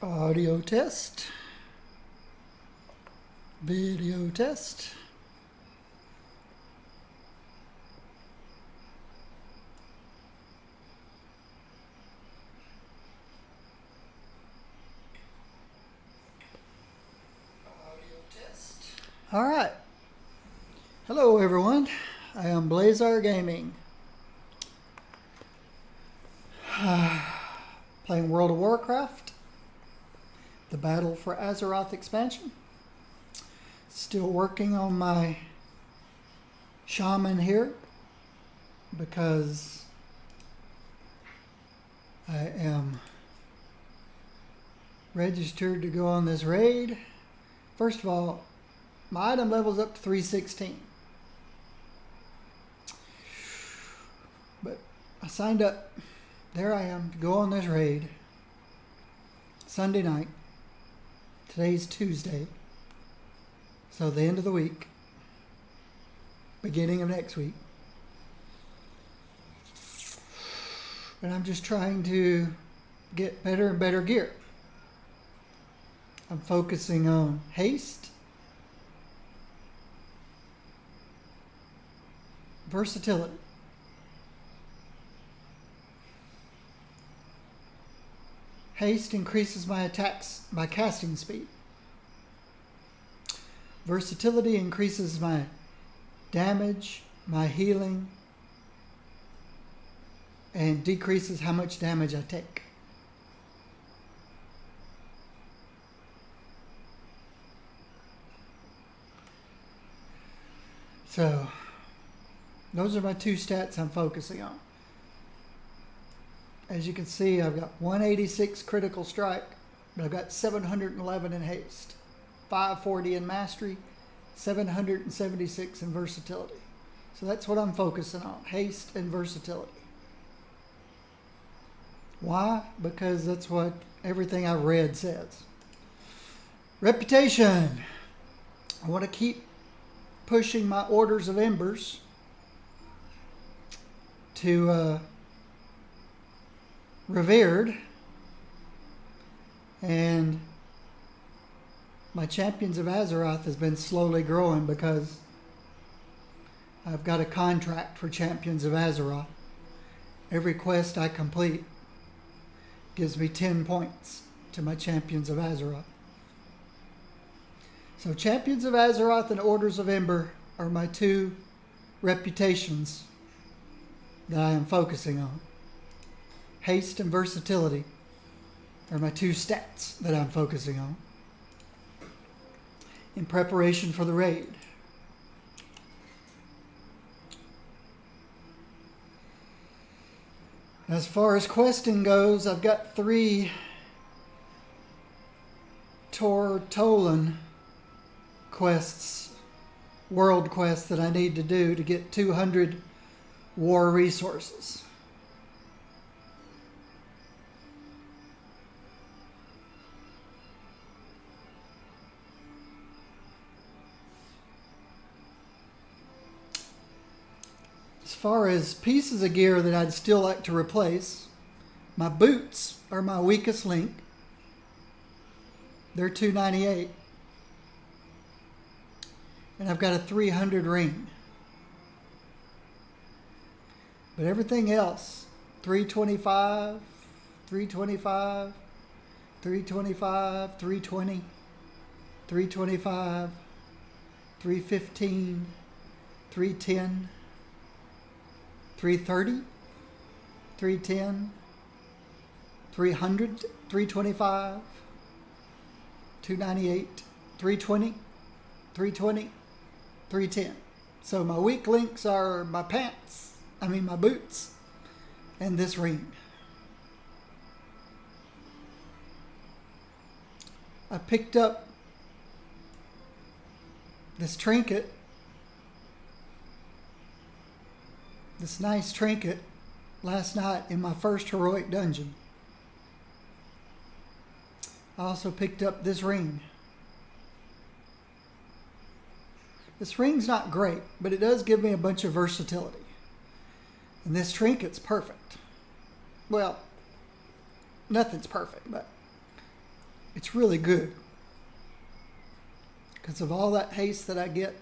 Audio test. Video test. Audio test. All right. Hello, everyone. I am Blazar Gaming. Playing World of Warcraft. The Battle for Azeroth expansion. Still working on my shaman here because I am registered to go on this raid. First of all, my item level's up to 316. But I signed up. There I am to go on this raid. Sunday night. Today's Tuesday. So the end of the week. Beginning of next week. And I'm just trying to get better and better gear. I'm focusing on haste, versatility, haste increases my attacks, my casting speed. Versatility increases my damage, my healing, and decreases how much damage I take. So, those are my two stats I'm focusing on. As you can see, I've got 186 critical strike, but I've got 711 in haste, 540 in mastery, 776 in versatility. So that's what I'm focusing on, haste and versatility. Why? Because that's what everything I've read says. Reputation. I want to keep pushing my orders of embers to revered, and my Champions of Azeroth has been slowly growing because I've got a contract for Champions of Azeroth. Every quest I complete gives me 10 points to my Champions of Azeroth. So Champions of Azeroth and Orders of Ember are my two reputations that I am focusing on. Haste and versatility are my two stats that I'm focusing on in preparation for the raid. As far as questing goes, I've got 3 Tortolan quests, world quests that I need to do to get 200 war resources. As far as pieces of gear that I'd still like to replace, my boots are my weakest link. They're $298. And I've got a 300 ring. But everything else, 325, 325, 325, 320, 325, 315, 310, 330, 310, 300, 325, 298, 320, 320, 310. So my weak links are my my boots, and this ring. I picked up this trinket, this nice trinket, last night in my first heroic dungeon. I also picked up this ring. This ring's not great, but it does give me a bunch of versatility. And this trinket's perfect. Well, nothing's perfect, but It's really good because of all that haste that I get.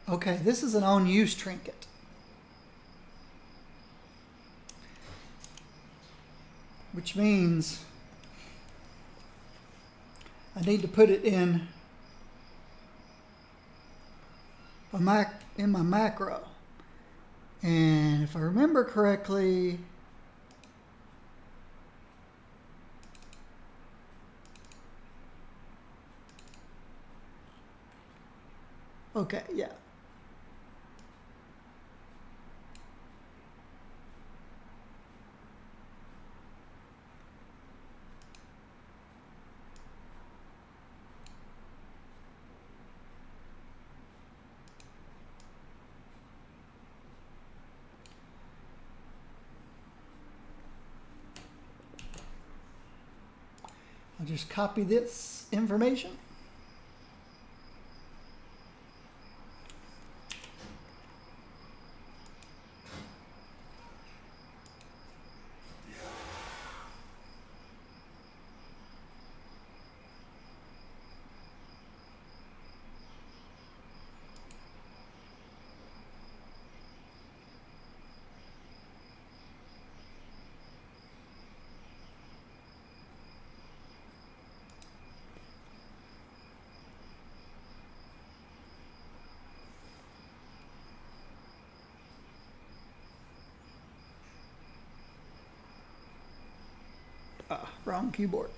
Okay, this is an on-use trinket. Which means I need to put it in my macro. And if I remember correctly, okay, yeah. I'll just copy this information. Wrong keyboard.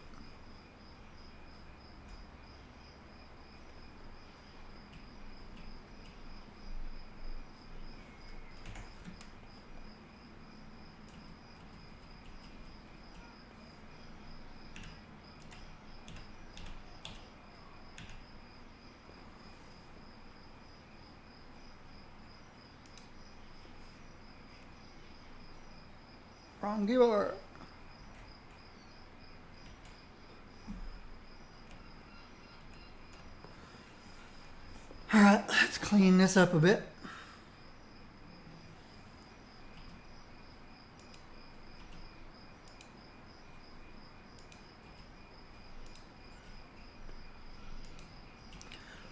Wrong keyboard. All right, let's clean this up a bit.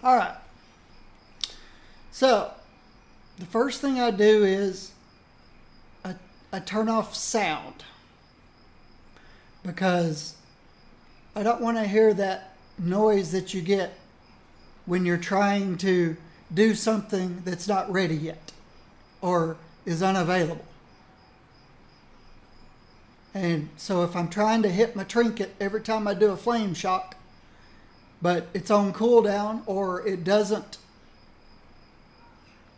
All right. So, the first thing I do is I turn off sound because I don't want to hear that noise that you get when you're trying to do something that's not ready yet or is unavailable. And so if I'm trying to hit my trinket every time I do a flame shock, but it's on cooldown or it doesn't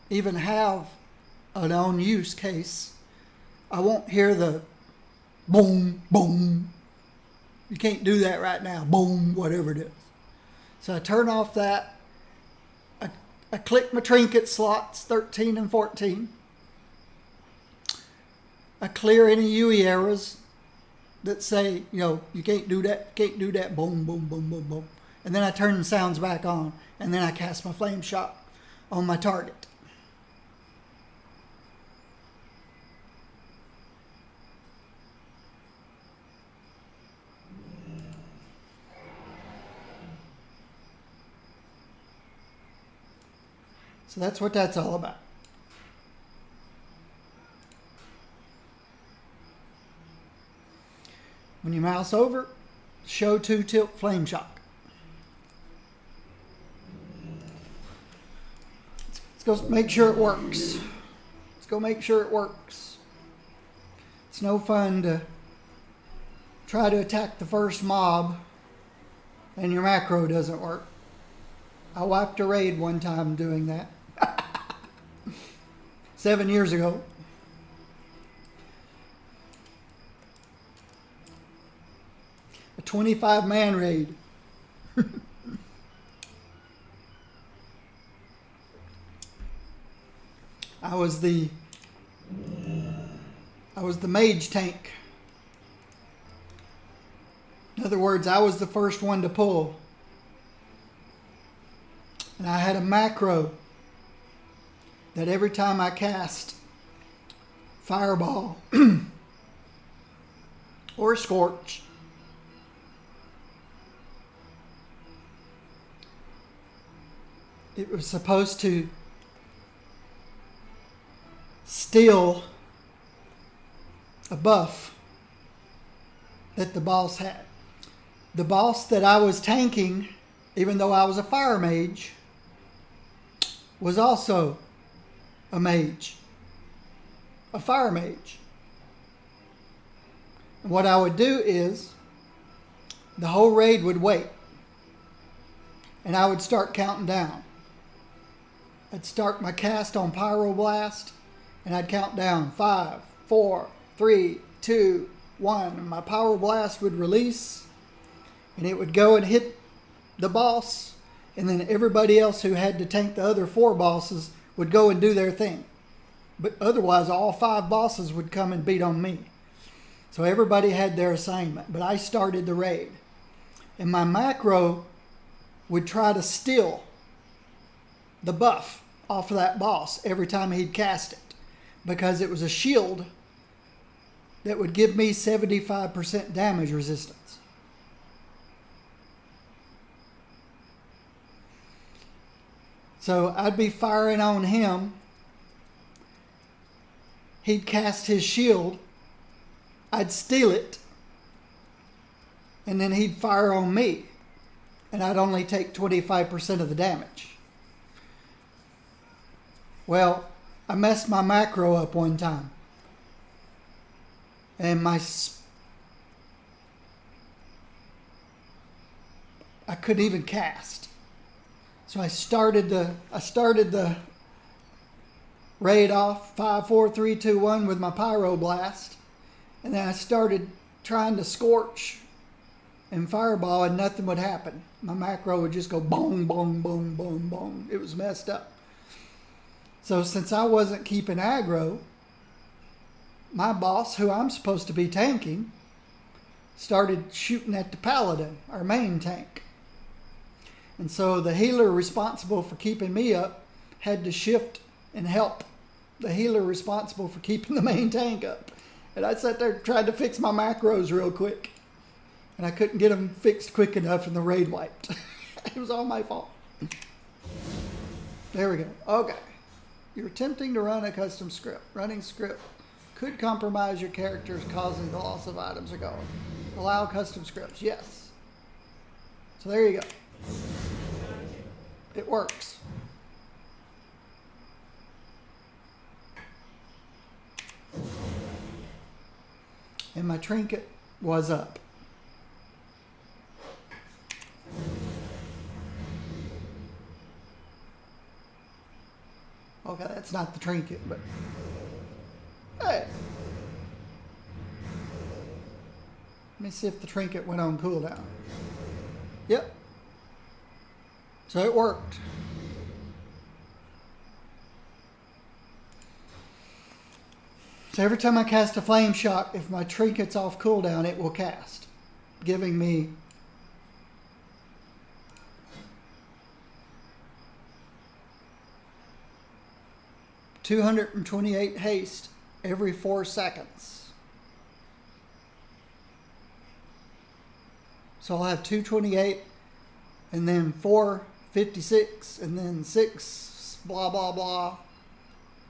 even have an on use case, I won't hear the boom, boom. You can't do that right now. Boom, whatever it is. So I turn off that. I click my trinket slots 13 and 14. I clear any UE errors that say, you can't do that, boom, boom, boom, boom, boom. And then I turn the sounds back on, and then I cast my flame shot on my target. So that's what that's all about. When you mouse over, show 2 tilt flame shock. Let's go make sure it works. Let's go make sure it works. It's no fun to try to attack the first mob and your macro doesn't work. I wiped a raid one time doing that. 7 years ago. A 25-man raid. I was the mage tank. In other words, I was the first one to pull. And I had a macro that every time I cast fireball or scorch. It was supposed to steal a buff that the boss had. The boss that I was tanking, even though I was a fire mage, was also a mage, a fire mage. And what I would do is the whole raid would wait and I would start counting down. I'd start my cast on Pyroblast and I'd count down 5, 4, 3, 2, 1. And my Pyroblast would release and it would go and hit the boss, and then everybody else who had to tank the other 4 bosses would go and do their thing. But otherwise, all 5 bosses would come and beat on me. So everybody had their assignment, but I started the raid. And my macro would try to steal the buff off of that boss every time he'd cast it, because it was a shield that would give me 75% damage resistance. So I'd be firing on him. He'd cast his shield. I'd steal it. And then he'd fire on me. And I'd only take 25% of the damage. Well, I messed my macro up one time. And I couldn't even cast. So I started the raid off 5, 4, 3, 2, 1 with my Pyroblast, and then I started trying to scorch and fireball, and nothing would happen. My macro would just go boom, boom, boom, boom, boom. It was messed up. So since I wasn't keeping aggro, my boss, who I'm supposed to be tanking, started shooting at the paladin, our main tank. And so the healer responsible for keeping me up had to shift and help the healer responsible for keeping the main tank up. And I sat there trying to fix my macros real quick. And I couldn't get them fixed quick enough and the raid wiped. It was all my fault. There we go. Okay. You're attempting to run a custom script. Running script could compromise your characters, causing the loss of items or gold. Allow custom scripts. Yes. So there you go. It works. And my trinket was up. Okay, that's not the trinket, but hey. Let me see if the trinket went on cooldown. Yep. So it worked. So every time I cast a flame shot, if my trinket's off cooldown, it will cast, giving me $228 haste every 4 seconds. So I'll have 228 and then 456 and then 6 blah blah blah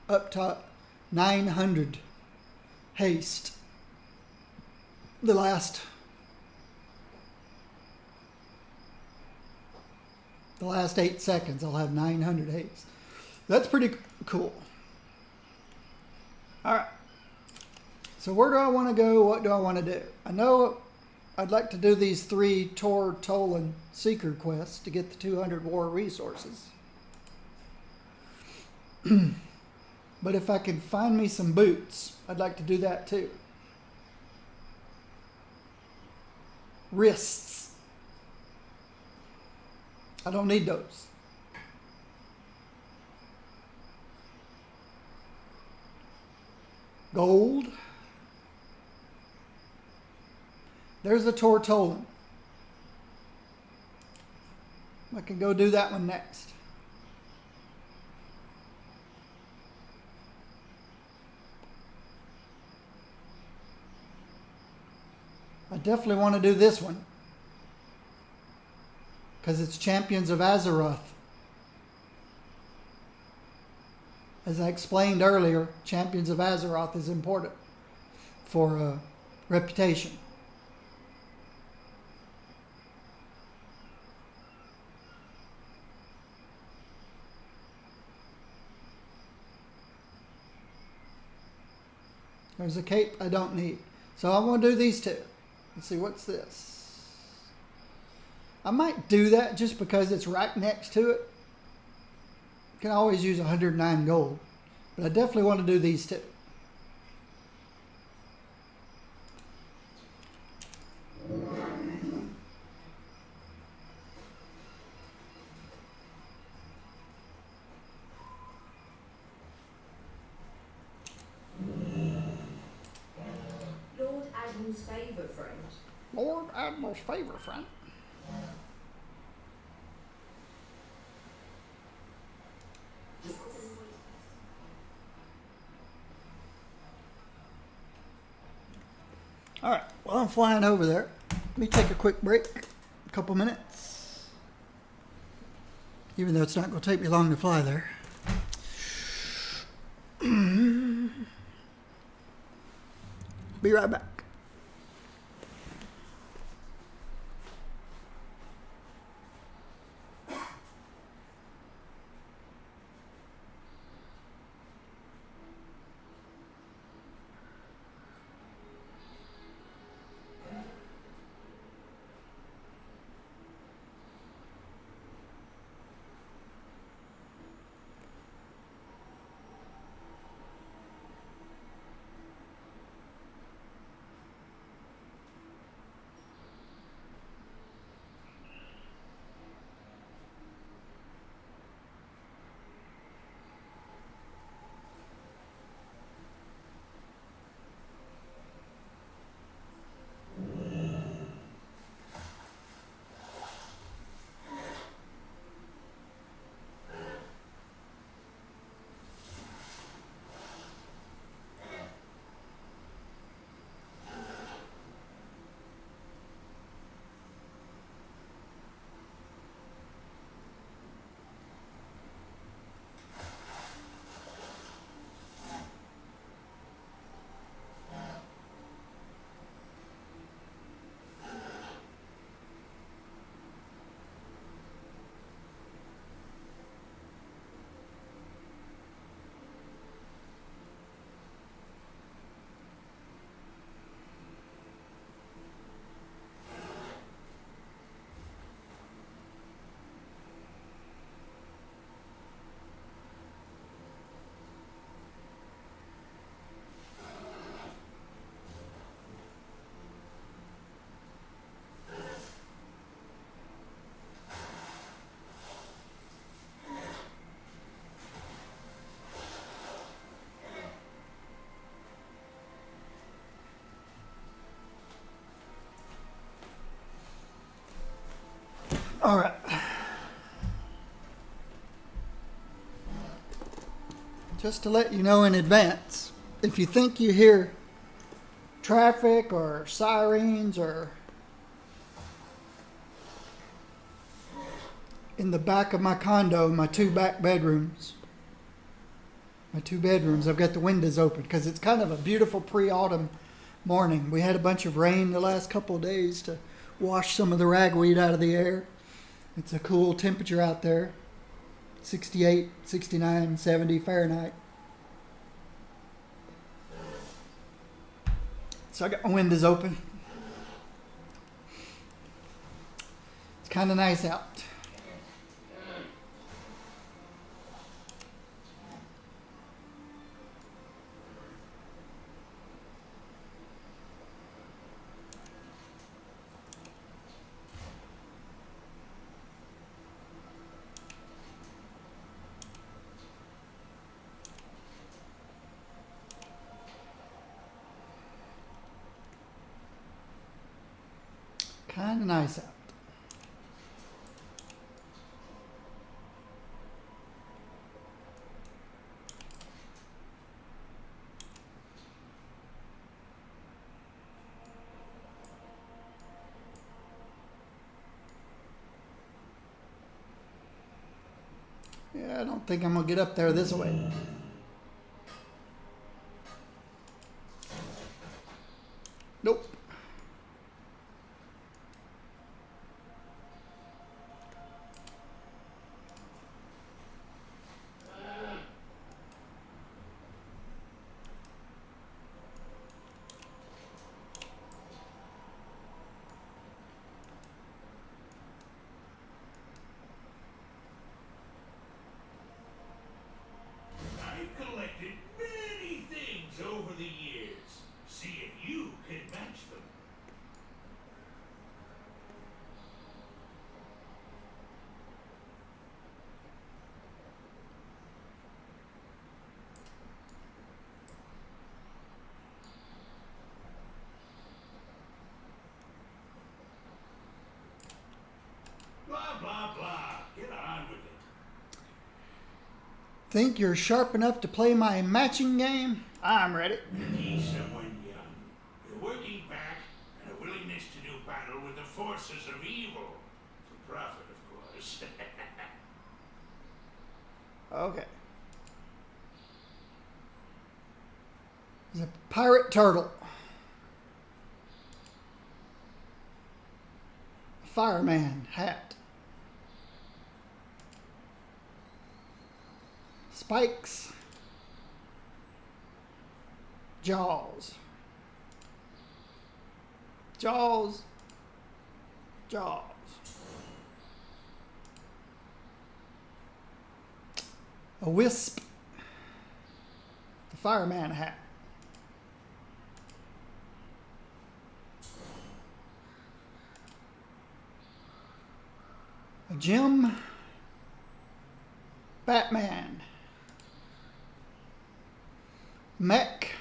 up to 900 haste. The last 8 seconds I'll have 900 haste. That's pretty cool. Alright, so where do I want to go? What do I want to do? I know I'd like to do these 3 Tor Tolan Seeker quests to get the 200 war resources. But if I can find me some boots, I'd like to do that too. Wrists. I don't need those. Gold. There's a Tor Tolan. I can go do that one next. definitely want to do this one because it's Champions of Azeroth. As I explained earlier, Champions of Azeroth is important for reputation. There's a cape I don't need. So I'm going to do these two. Let's see, what's this? I might do that just because it's right next to it. You can always use 109 gold. But I definitely want to do these two. Lord Admiral's favour friend. Lord Admiral's favour friend. All right, well, I'm flying over there. Let me take a quick break, a couple minutes. Even though it's not going to take me long to fly there. Be right back. All right. Just to let you know in advance, if you think you hear traffic or sirens or in the back of my condo, my two bedrooms, I've got the windows open because it's kind of a beautiful pre-autumn morning. We had a bunch of rain the last couple of days to wash some of the ragweed out of the air. It's a cool temperature out there, 68, 69, 70 Fahrenheit. So I got my windows open. It's kind of nice out. Kind of nice out. I don't think I'm going to get up there this way. Nope. I've collected many things over the years. See if you can match them. Blah, blah, blah. Get on with it. Think you're sharp enough to play my matching game? I'm ready. You need someone young. You're working back and a willingness to do battle with the forces of evil. For profit, of course. Okay. There's a pirate turtle. A fireman hat. Spikes. Jaws. Jaws. Jaws. A wisp. The fireman hat. A gem. Batman. Mech.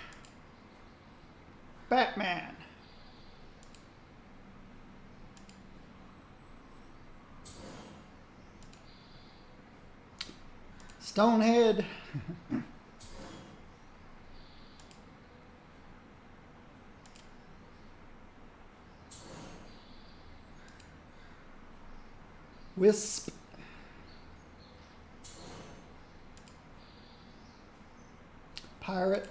Batman. Stonehead. Wisp. Pirate.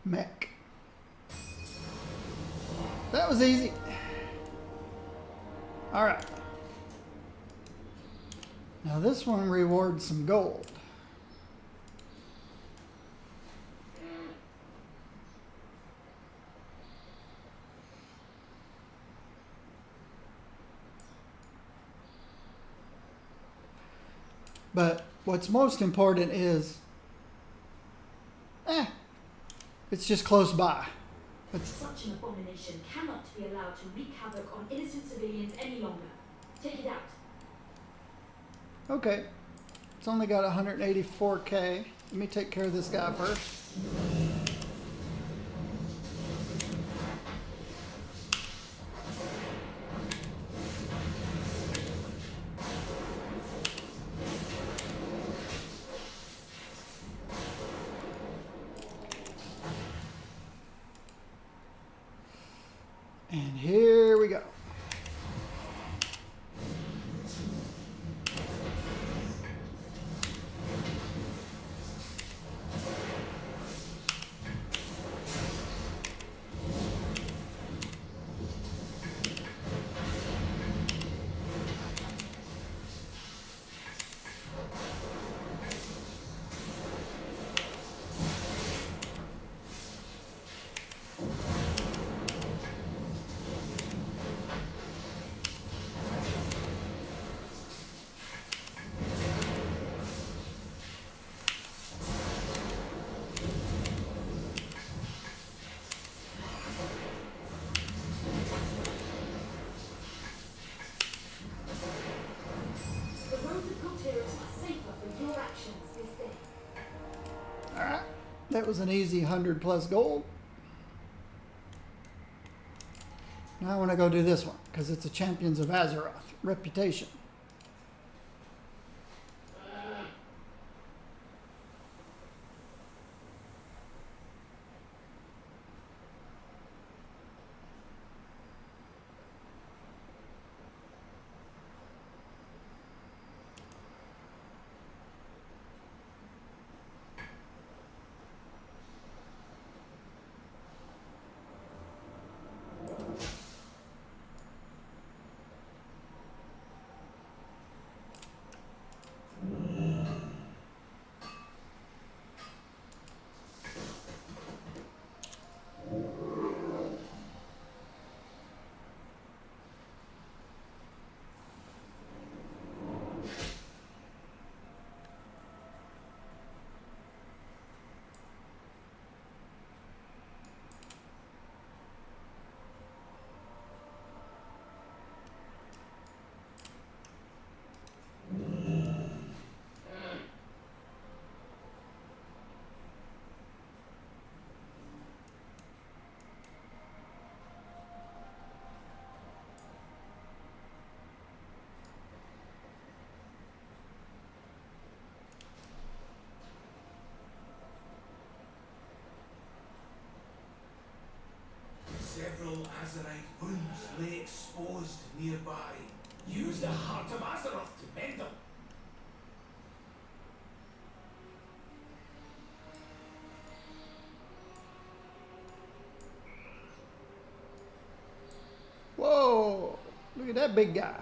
Mech. That was easy. All right. Now this one rewards some gold. But what's most important is, it's just close by. Such an abomination cannot be allowed to wreak havoc on innocent civilians any longer. Take it out. Okay. It's only got 184k. Let me take care of this guy first. And here we go. That was an easy 100 plus gold. Now I want to go do this one because it's a Champions of Azeroth reputation. part of Azeroth to mend them. Whoa! Look at that big guy.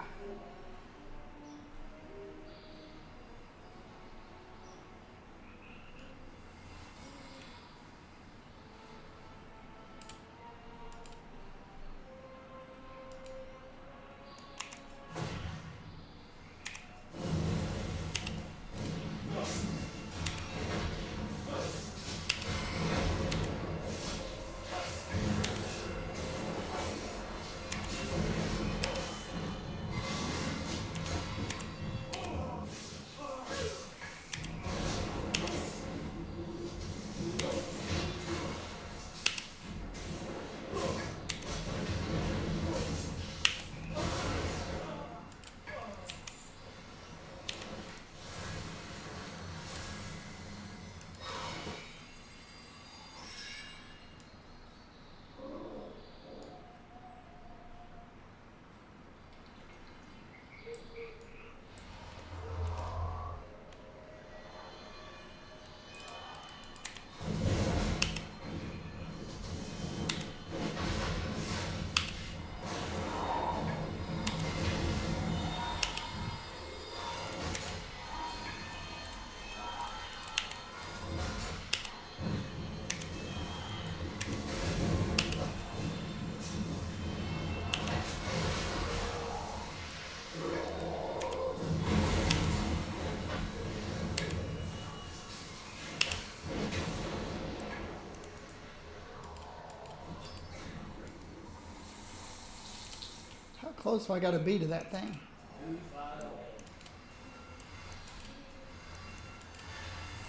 How close have I got to be to that thing?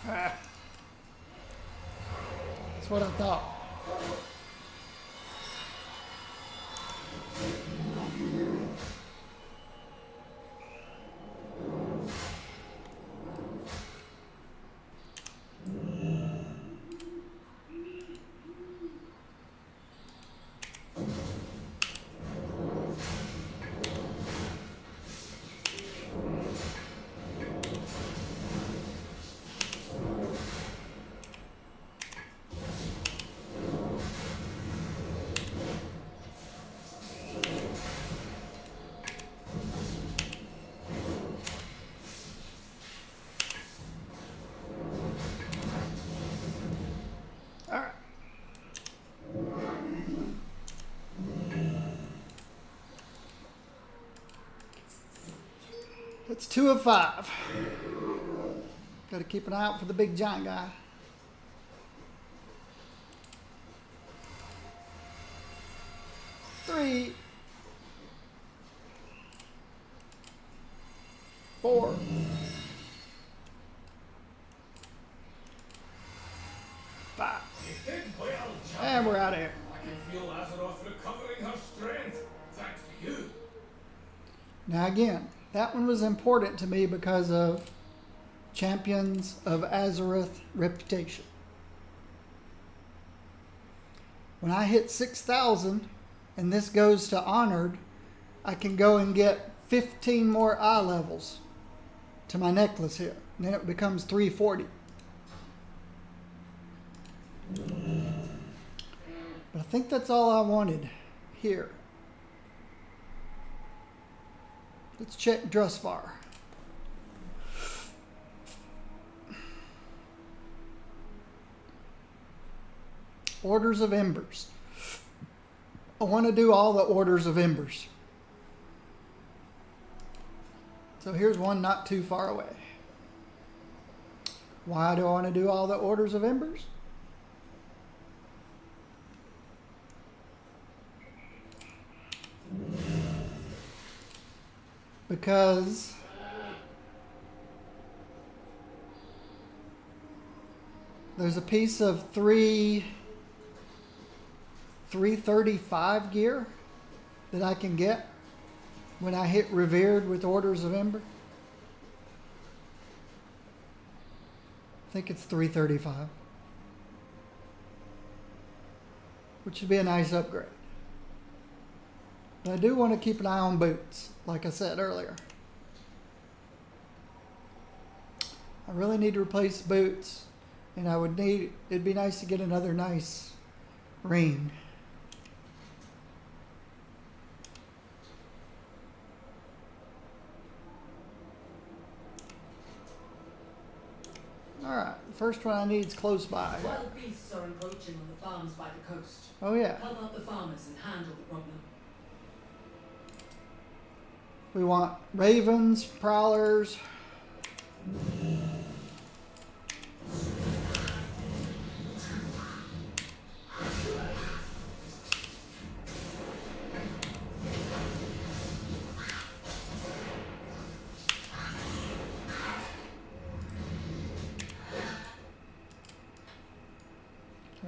Ah. That's what I thought. All right. That's 2 of 5. Got to keep an eye out for the big giant guy. Three, 4, 5. You did well, champion. And we're out of here. I can feel Azeroth recovering her strength, thanks to you. Now again, that one was important to me because of Champions of Azeroth reputation. When I hit 6,000 and this goes to Honored, I can go and get 15 more eye levels to my necklace here. And then it becomes 340. But I think that's all I wanted here. Let's check Drusvar. Orders of Embers. I want to do all the Orders of Embers. So here's one not too far away. Why do I want to do all the Orders of Embers? Because there's a piece of 335 gear that I can get when I hit Revered with Orders of Ember. I think it's 335, which would be a nice upgrade. But I do want to keep an eye on boots, like I said earlier. I really need to replace boots, and it'd be nice to get another nice ring. Alright, the first one I need is close by. Wild beasts are encroaching on the farms by the coast. Oh yeah. Help out the farmers and handle the problem. We want ravens, prowlers.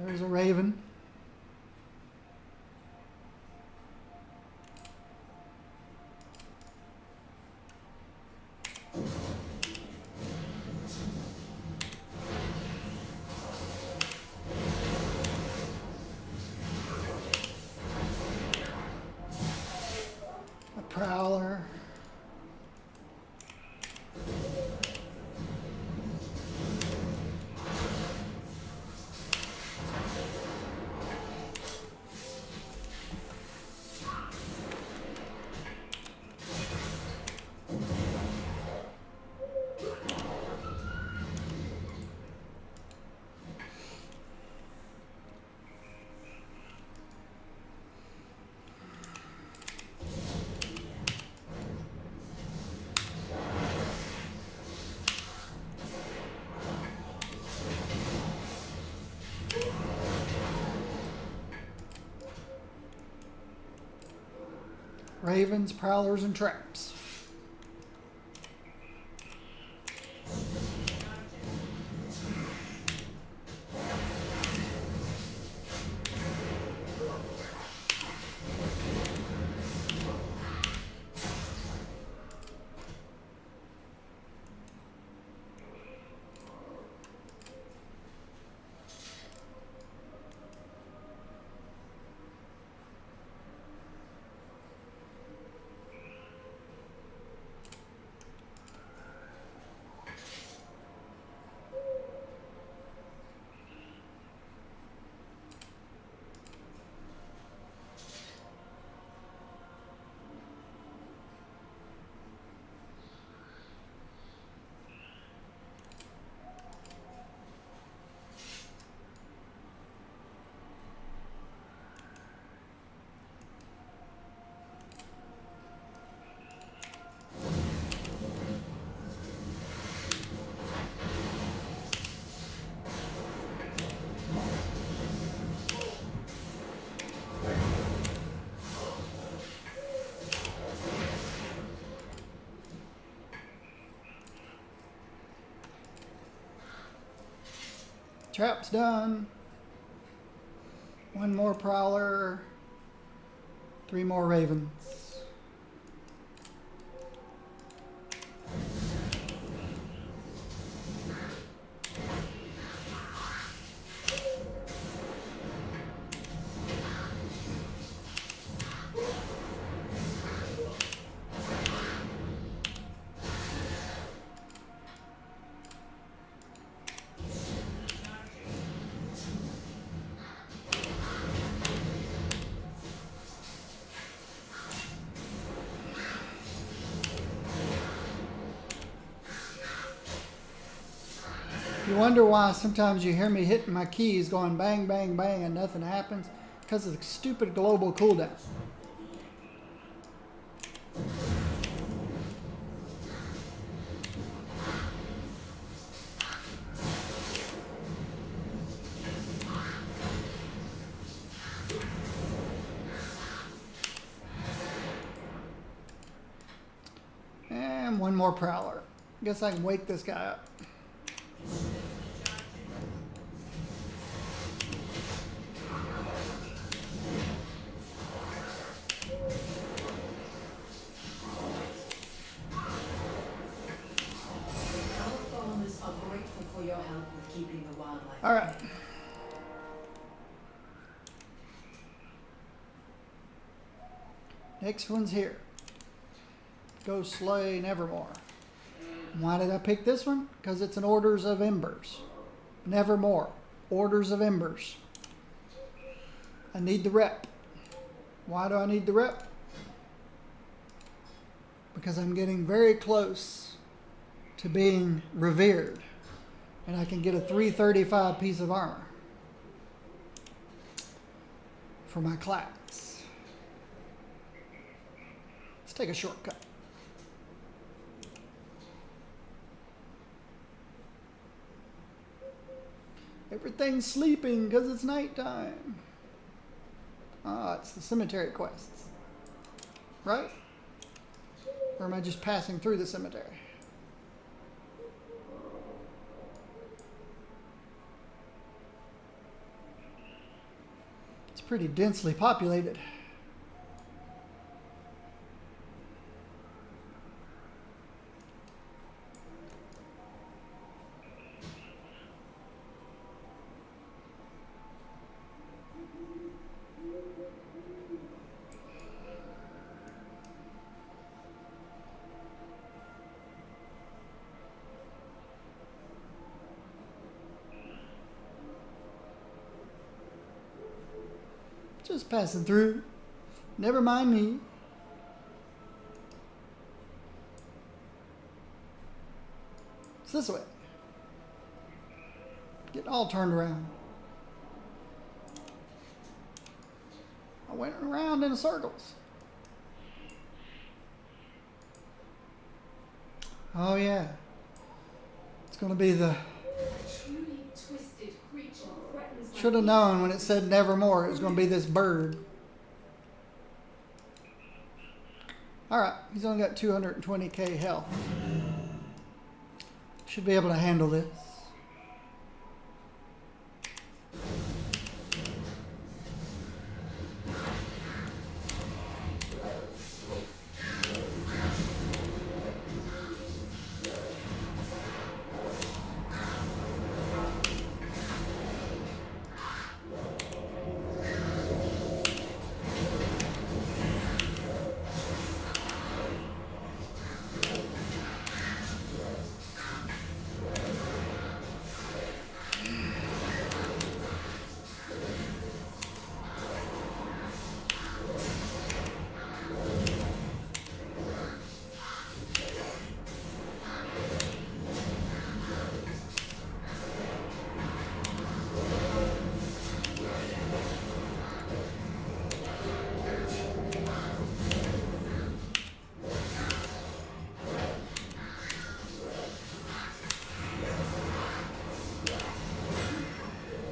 There's a raven. A prowler. Ravens, prowlers, and traps. Trap's done. One more prowler. 3 more ravens. You wonder why sometimes you hear me hitting my keys going bang, bang, bang and nothing happens? Because of the stupid global cooldown. And one more prowler. Guess I can wake this guy up. All right. Next one's here. Go slay Nevermore. Why did I pick this one? Because it's an Orders of Embers. Nevermore. Orders of Embers. I need the rep. Why do I need the rep? Because I'm getting very close to being revered. And I can get a 335 piece of armor for my class. Let's take a shortcut. Everything's sleeping because it's nighttime. Ah, it's the cemetery quests. Right? Or am I just passing through the cemetery? It's pretty densely populated. Just passing through. Never mind me. It's this way. Getting all turned around. I went around in circles. Oh yeah. It's gonna be the... Truly twisted creature threatens my Should have known when it said nevermore it was going to be this bird. Alright, he's only got 220k health. Should be able to handle this.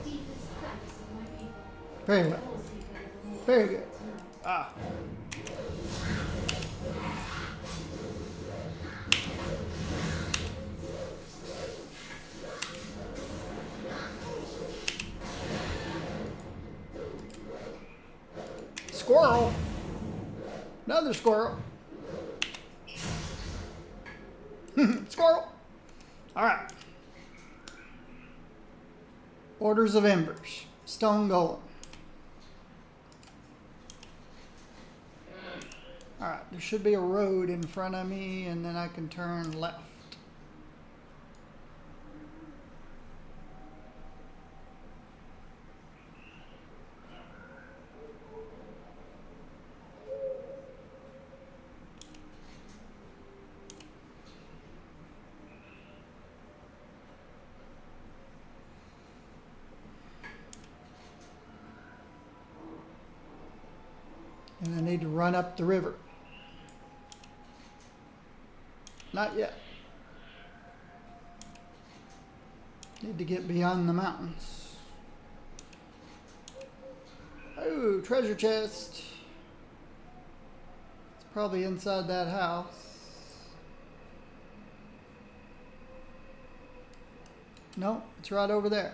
deepest thanks of my people. Very well. All speak a little more Very good. tonight. Ah. Squirrel. Another squirrel. Squirrel. All right. Orders of Embers. Stone Golem. All right. There should be a road in front of me, and then I can turn left. And I need to run up the river. Not yet. Need to get beyond the mountains. Oh, treasure chest. It's probably inside that house. No, it's right over there.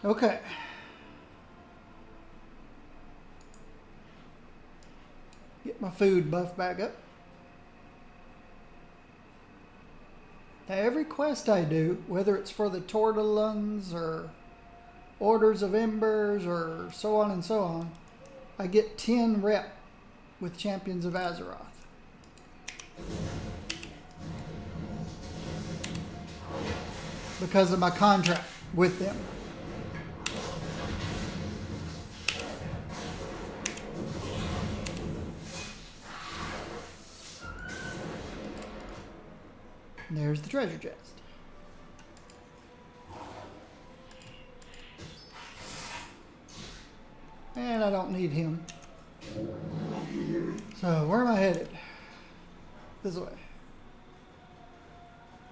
Okay. Get my food buff back up. Now every quest I do, whether it's for the Tortolans or Orders of Embers or so on and so on, I get 10 rep with Champions of Azeroth. Because of my contract with them. And there's the treasure chest. And I don't need him. So where am I headed? This way.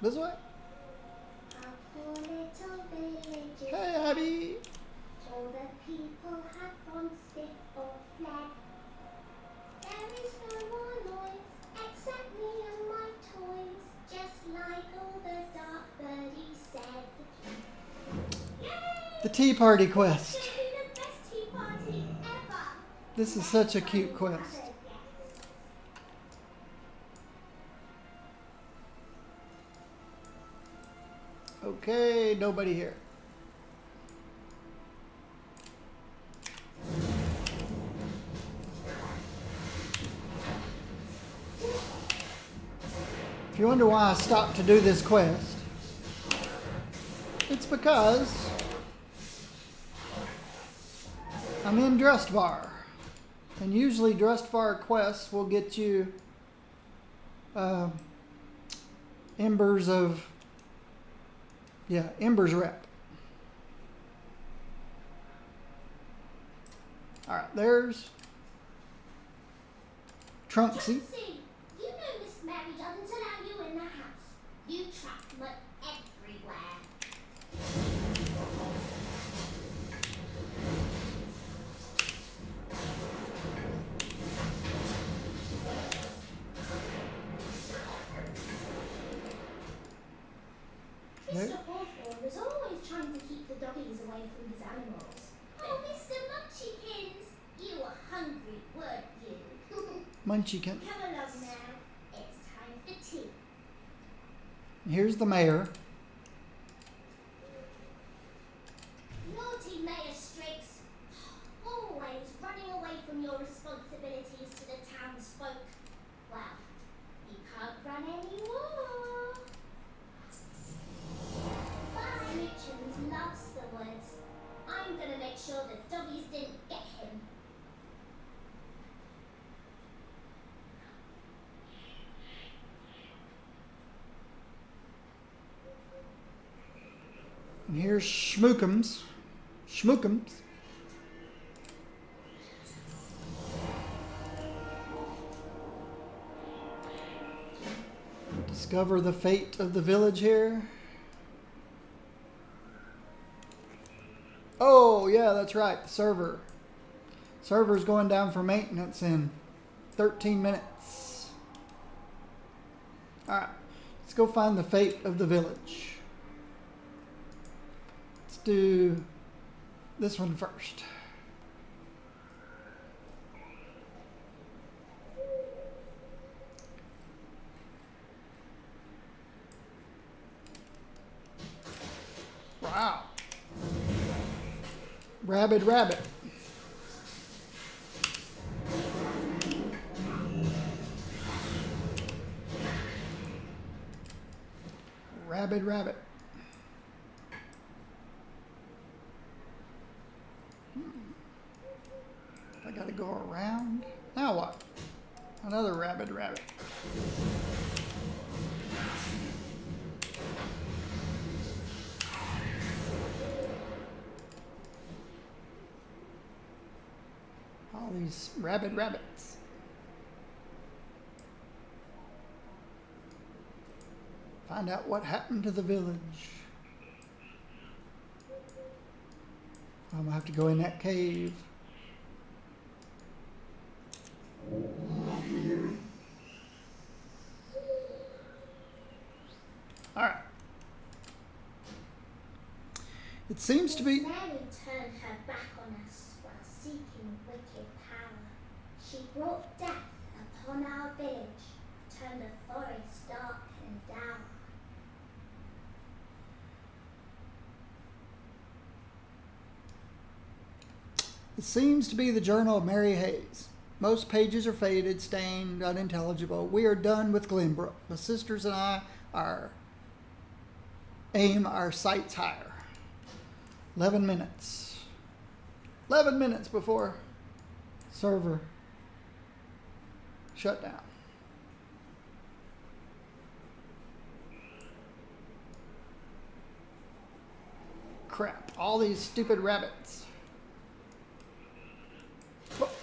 This way? Hey, Abby. All the people have gone sick or fled. There is no more noise except me and my toys, just like all the dark birdies said. Yay! The Tea Party quest. It's gonna be the best tea party ever. This is such a cute quest. Other guests. Okay, nobody here. If you wonder why I stopped to do this quest, it's because I'm in Drustvar. And usually Drustvar quests will get you Embers of... Yeah, Embers rep. Alright, there's Trunksy. Trixie, you know Miss Mary doesn't allow you in the house. You trap mud everywhere. Nope. Mr. Hawthorne was always trying to keep the doggies away from his animals. Oh, Mr. Munchkins, you were hungry, weren't you? Munchkin. Come along now. It's time for tea. Here's the mayor. Naughty Mayor Strix. Always running away from your responsibilities to the townsfolk. Well, you can't run anymore. Buzz Mitchums loves the woods. I'm gonna make sure the doggies didn't get him. And here's Schmookums. Schmookums. Discover the fate of the village here. Oh, yeah, that's right. The server. Server's going down for maintenance in 13 minutes. Alright, let's go find the fate of the village. Let's do this one first. Wow. Rabid rabbit. Rabid rabbit. I gotta go around. Now what? Another rabid rabbit. All these rabid rabbits. Find out what happened to the village. I'm gonna have to go in that cave. Alright. It seems to be... Miss Mary turned her back on us while seeking wicked power. She brought death upon our village, turned the forest dark and dour. It seems to be the journal of Mary Hayes. Most pages are faded, stained, unintelligible. We are done with Glenbrook. The sisters and I aim our sights higher. 11 minutes. 11 minutes before server shutdown. Crap, all these stupid rabbits.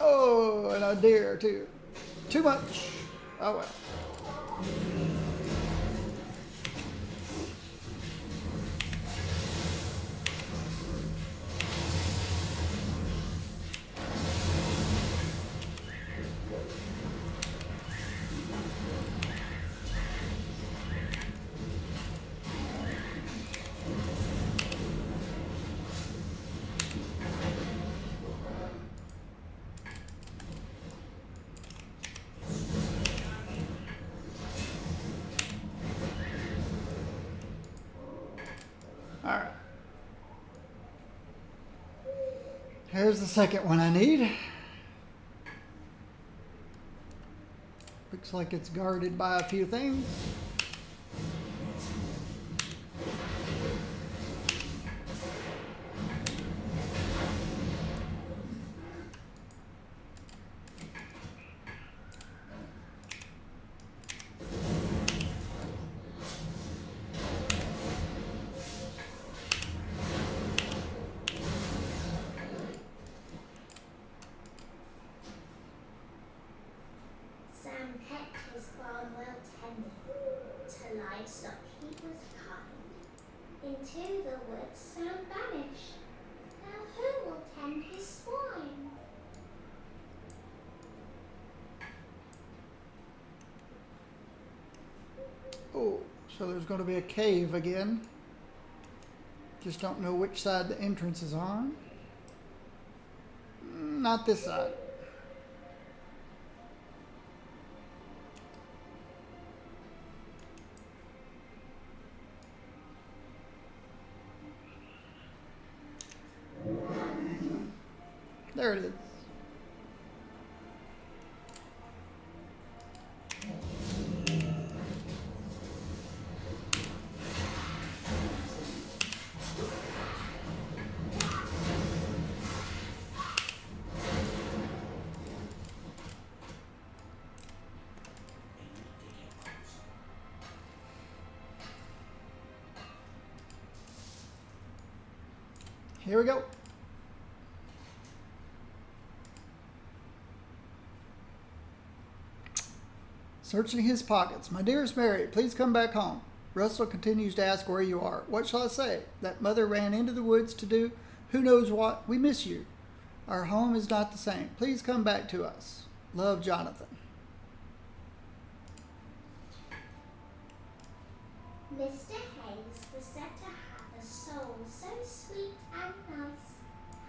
Oh, and a deer too. Too much. Oh well. All right. Here's the second one I need. Looks like it's guarded by a few things. Sam kept his farm well tended. To livestock he was kind. Into the woods Sam vanished. Now who will tend his swine? Oh, so there's going to be a cave again. Just don't know which side the entrance is on. Not this side. There it is. Here we go. Searching his pockets. My dearest Mary, please come back home. Russell continues to ask where you are. What shall I say? That mother ran into the woods to do who knows what. We miss you. Our home is not the same. Please come back to us. Love, Jonathan. Mr. Hayes was said to have a soul so sweet and nice.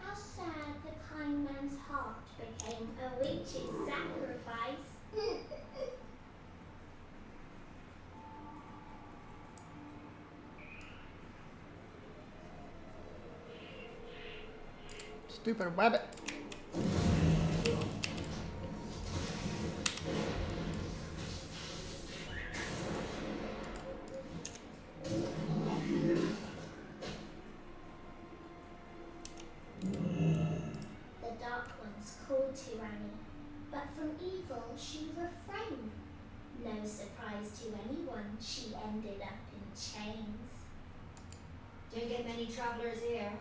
How sad the kind man's heart became a witch's sacrifice. Stupid rabbit. The dark ones called to Annie, but from evil she refrained. No surprise to anyone, she ended up in chains. Don't get many travelers here.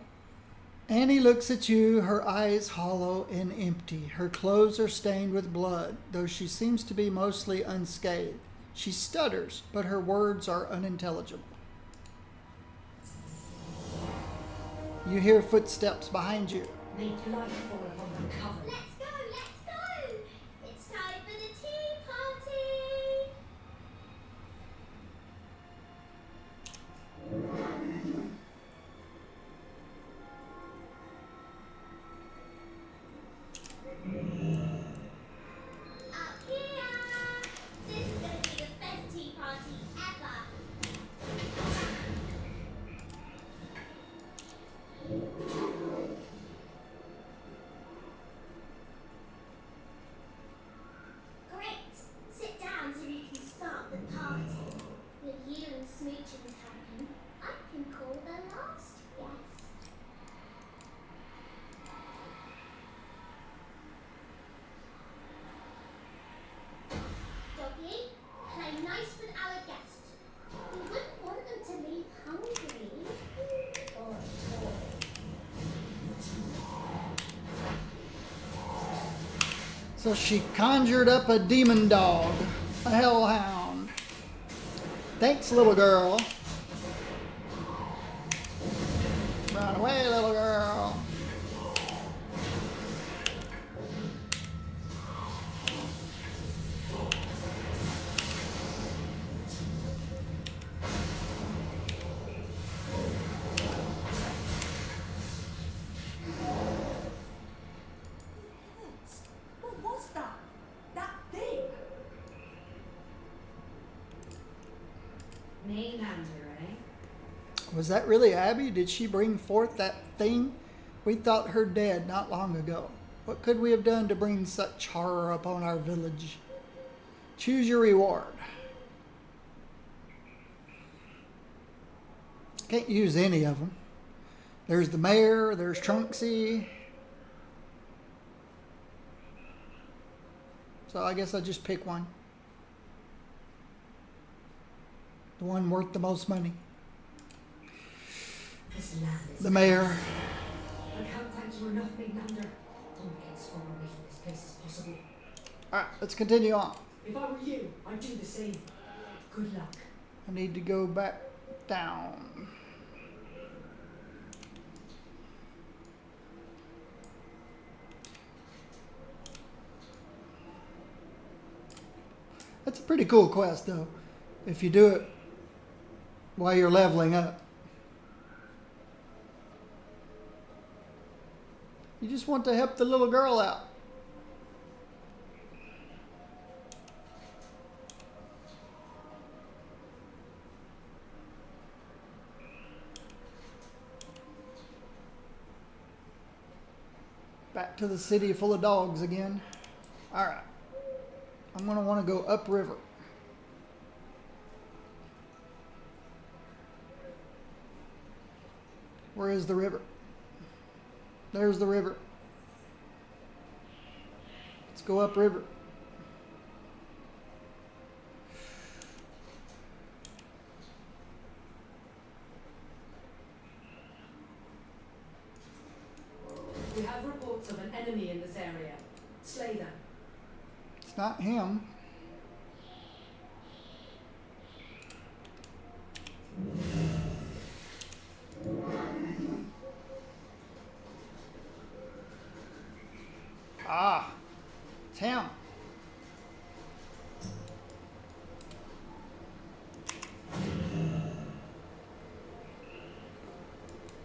Annie looks at you, her eyes hollow and empty. Her clothes are stained with blood, though she seems to be mostly unscathed. She stutters, but her words are unintelligible. You hear footsteps behind you. May blood fall upon the coven. Let's go, let's go! It's time for the tea party! Up here! So she conjured up a demon dog, a hellhound. Thanks, little girl. Run away, little girl. What was that? That thing? Mainlander, eh? Was that really Abby? Did she bring forth that thing? We thought her dead not long ago. What could we have done to bring such horror upon our village? Choose your reward. Can't use any of them. There's the mayor, there's Trunksy. So I guess I'll just pick one. The one worth the most money. This land is... The mayor. I can't thank you enough, Mainlander. Don't get as far away from this place as possible. Alright, let's continue on. If I were you, I'd do the same. Good luck. I need to go back down. That's a pretty cool quest, though, if you do it while you're leveling up. You just want to help the little girl out. Back to the city full of dogs again. Alright. I'm going to want to go upriver. Where is the river? There's the river. Let's go upriver. We have reports of an enemy in this area. Slay them. It's not him. Ah, it's him.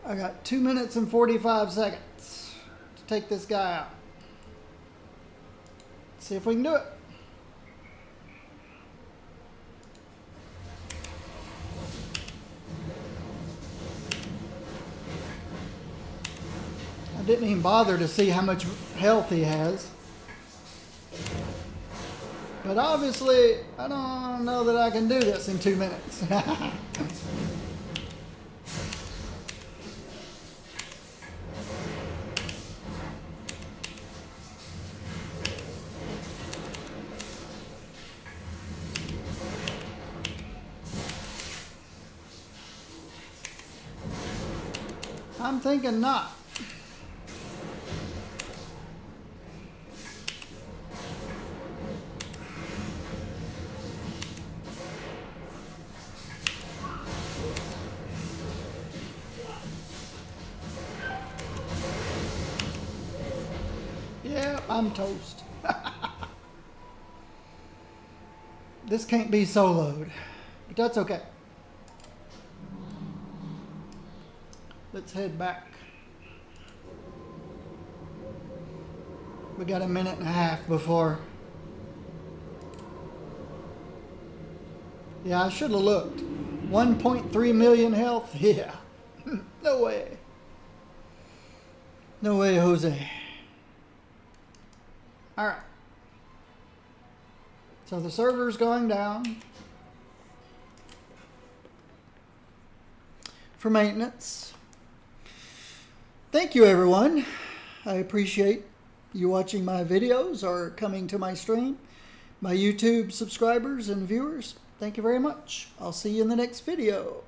I got 2 minutes and 45 seconds to take this guy out. See if we can do it. I didn't even bother to see how much health he has. But obviously, I don't know that I can do this in 2 minutes. I'm thinking not. Yeah, I'm toast. This can't be soloed, but that's okay. Let's head back. We got a minute and a half before. Yeah, I should have looked. 1.3 million health? Yeah. No way. No way, Jose. Alright. So the server's going down for maintenance. Thank you, everyone. I appreciate you watching my videos or coming to my stream. My YouTube subscribers and viewers, thank you very much. I'll see you in the next video.